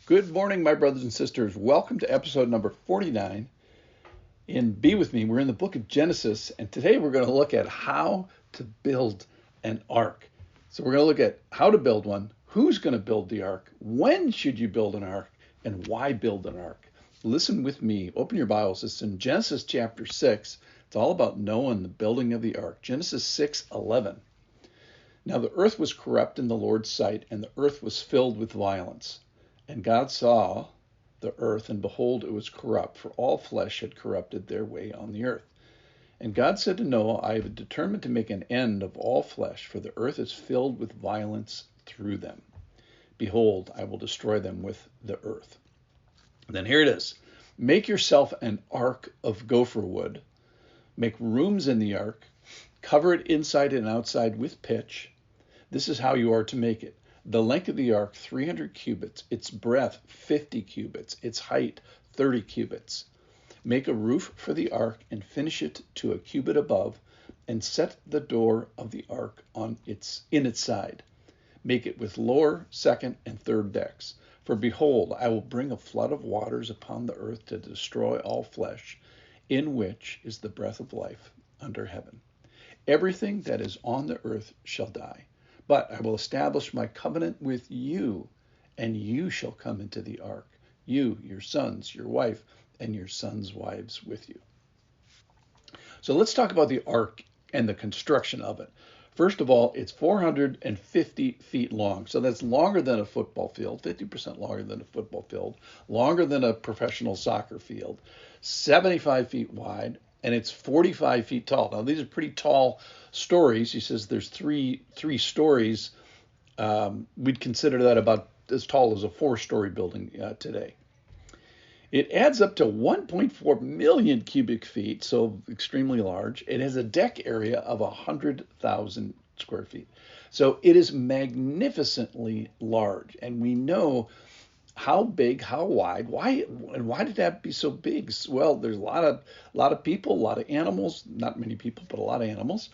Good morning, my brothers and sisters. Welcome to episode number 49. Be with me. We're in the book of Genesis, and today we're going to look at how to build an ark. So we're going to look at how to build one, who's going to build the ark, when should you build an ark, and why build an ark. Listen with me. Open your Bibles. It's in Genesis chapter 6. It's all about Noah and the building of the ark. Genesis 6:11. Now the earth was corrupt in the Lord's sight, and the earth was filled with violence. And God saw the earth, and behold, it was corrupt, for all flesh had corrupted their way on the earth. And God said to Noah, I have determined to make an end of all flesh, for the earth is filled with violence through them. Behold, I will destroy them with the earth. And then here it is. Make yourself an ark of gopher wood. Make rooms in the ark. Cover it inside and outside with pitch. This is how you are to make it. The length of the ark, 300 cubits, its breadth, 50 cubits, its height, 30 cubits. Make a roof for the ark and finish it to a cubit above, and set the door of the ark in its side. Make it with lower, second, and third decks. For behold, I will bring a flood of waters upon the earth to destroy all flesh, in which is the breath of life under heaven. Everything that is on the earth shall die. But I will establish my covenant with you, and you shall come into the ark, you, your sons, your wife, and your sons' wives with you. So let's talk about the ark and the construction of it. First of all, it's 450 feet long. So that's longer than a football field, 50% longer than a football field, longer than a professional soccer field, 75 feet wide, and it's 45 feet tall. Now, these are pretty tall stories. He says there's three stories. We'd consider that about as tall as a 4-story building today. It adds up to 1.4 million cubic feet, so extremely large. It has a deck area of 100,000 square feet. So it is magnificently large. And we know how big, how wide, why did that have to be so big? Well, there's a lot of people, a lot of animals, not many people, but a lot of animals.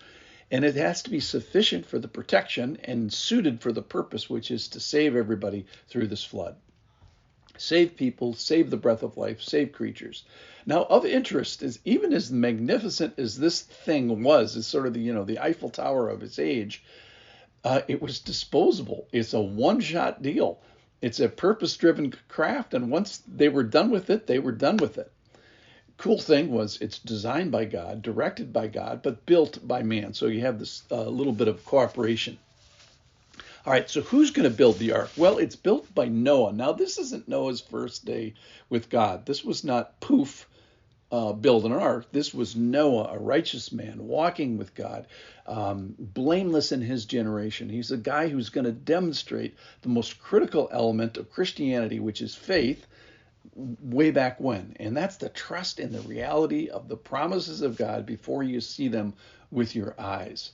And it has to be sufficient for the protection and suited for the purpose, which is to save everybody through this flood. Save people, save the breath of life, save creatures. Now, of interest is even as magnificent as this thing was, is sort of the Eiffel Tower of its age, it was disposable. It's a one-shot deal. It's a purpose-driven craft, and once they were done with it, they were done with it. Cool thing was it's designed by God, directed by God, but built by man. So you have this little bit of cooperation. All right, so who's going to build the ark? Well, it's built by Noah. Now, this isn't Noah's first day with God. This was not poof, build an ark. This was Noah, a righteous man, walking with God, blameless in his generation. He's a guy who's going to demonstrate the most critical element of Christianity, which is faith, way back when. And that's the trust in the reality of the promises of God before you see them with your eyes.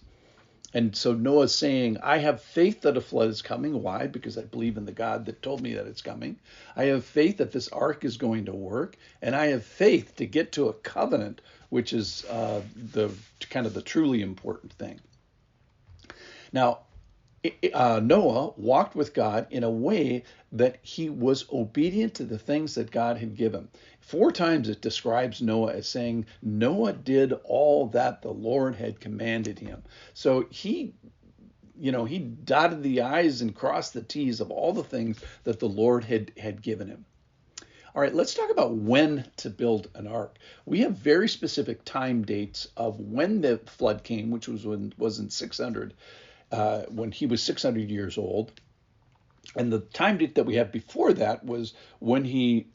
And so Noah's saying, I have faith that a flood is coming. Why? Because I believe in the God that told me that it's coming. I have faith that this ark is going to work. And I have faith to get to a covenant, which is the truly important thing. Now, Noah walked with God in a way that he was obedient to the things that God had given. 4 times it describes Noah as saying, Noah did all that the Lord had commanded him. So he dotted the I's and crossed the T's of all the things that the Lord had given him. All right, let's talk about when to build an ark. We have very specific time dates of when the flood came, which was in 600, when he was 600 years old. And the time date that we have before that was when he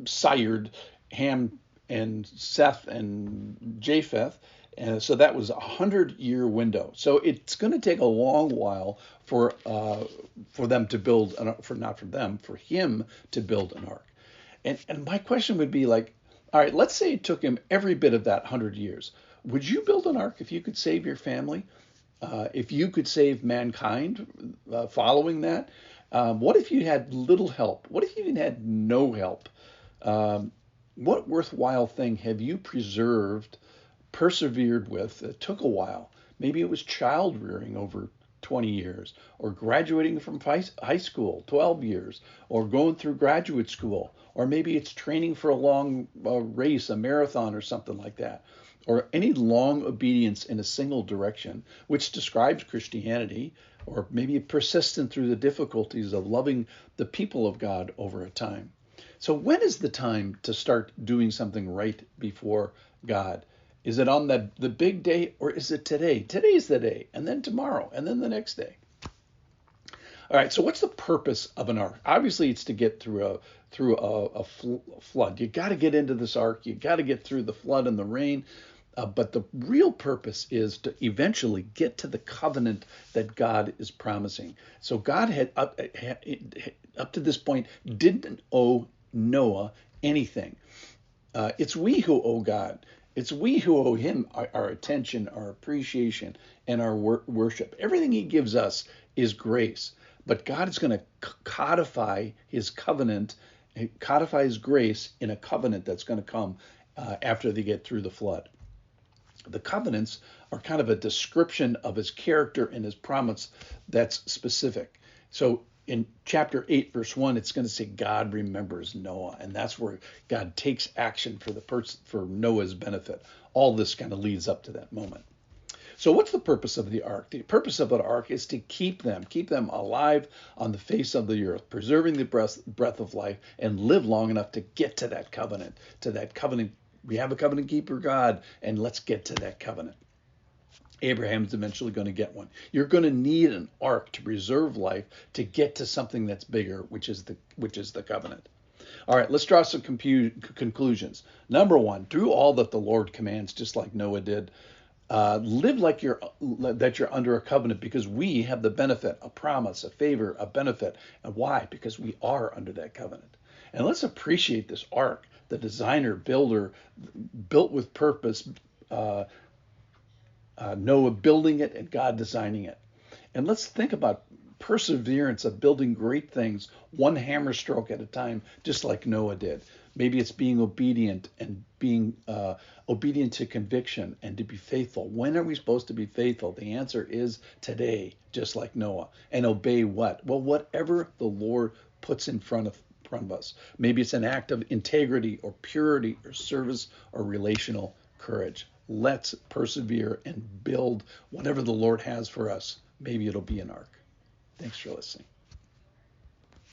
sired Ham and Seth and Japheth. And so that was a 100-year window. So it's going to take a long while for them to build, for him to build an ark. And my question would be like, all right, let's say it took him every bit of that 100 years. Would you build an ark if you could save your family? If you could save mankind following that? What if you had little help? What if you even had no help? What worthwhile thing have you persevered with? It took a while. Maybe it was child rearing over 20 years, or graduating from high school, 12 years, or going through graduate school, or maybe it's training for a long race, a marathon or something like that, or any long obedience in a single direction, which describes Christianity, or maybe persistent through the difficulties of loving the people of God over a time. So when is the time to start doing something right before God? Is it on the big day, or is it today? Today's the day, and then tomorrow, and then the next day. All right, so what's the purpose of an ark? Obviously, it's to get through a flood. You got to get into this ark. You got to get through the flood and the rain. But the real purpose is to eventually get to the covenant that God is promising. So God had up to this point didn't owe Noah anything. It's we who owe God. It's we who owe him our attention, our appreciation, and our worship. Everything he gives us is grace. But God is going to codify his covenant, codify his grace in a covenant that's going to come after they get through the flood. The covenants are kind of a description of his character and his promise that's specific. So in chapter 8, verse 1, it's going to say God remembers Noah, and that's where God takes action for Noah's benefit. All this kind of leads up to that moment. So what's the purpose of the ark? The purpose of an ark is to keep them alive on the face of the earth, preserving the breath of life, and live long enough to get to that covenant, We have a covenant keeper God, and let's get to that covenant. Abraham's eventually going to get one. You're going to need an ark to preserve life to get to something that's bigger, which is the covenant. All right, let's draw some conclusions. Number one, do all that the Lord commands, just like Noah did. Live like you're under a covenant, because we have the benefit, a promise, a favor, a benefit. And why? Because we are under that covenant. And let's appreciate this ark, the designer, builder, built with purpose, Noah building it and God designing it. And let's think about perseverance of building great things, one hammer stroke at a time, just like Noah did. Maybe it's being obedient and being obedient to conviction and to be faithful. When are we supposed to be faithful? The answer is today, just like Noah. And obey what? Well, whatever the Lord puts in front of us. Maybe it's an act of integrity or purity or service or relational courage. Let's persevere and build whatever the Lord has for us. Maybe it'll be an ark. Thanks for listening.